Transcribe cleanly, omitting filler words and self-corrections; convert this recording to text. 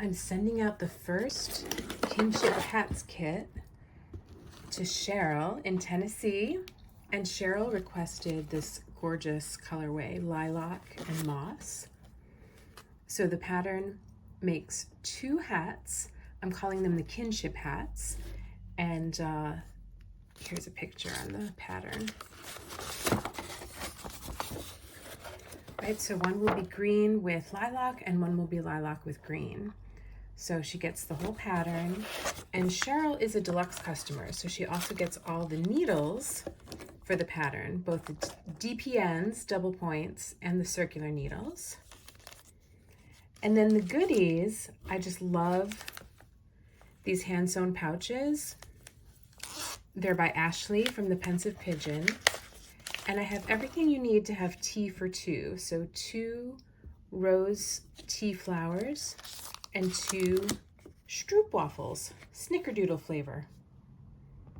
I'm sending out the first Kinship Hats kit to Cheryl in Tennessee, and Cheryl requested this gorgeous colorway, lilac and moss. So the pattern makes 2 hats. I'm calling them the Kinship Hats, and here's a picture on the pattern. Right, so one will be green with lilac and one will be lilac with green. So she gets the whole pattern, and Cheryl is a deluxe customer, so she also gets all the needles for the pattern, both the DPNs, double points, and the circular needles. And then the goodies, I just love these hand-sewn pouches. They're by Ashley from the Pensive Pigeon, and I have everything you need to have tea for 2. So 2 rose tea flowers and 2 stroop waffles, snickerdoodle flavor.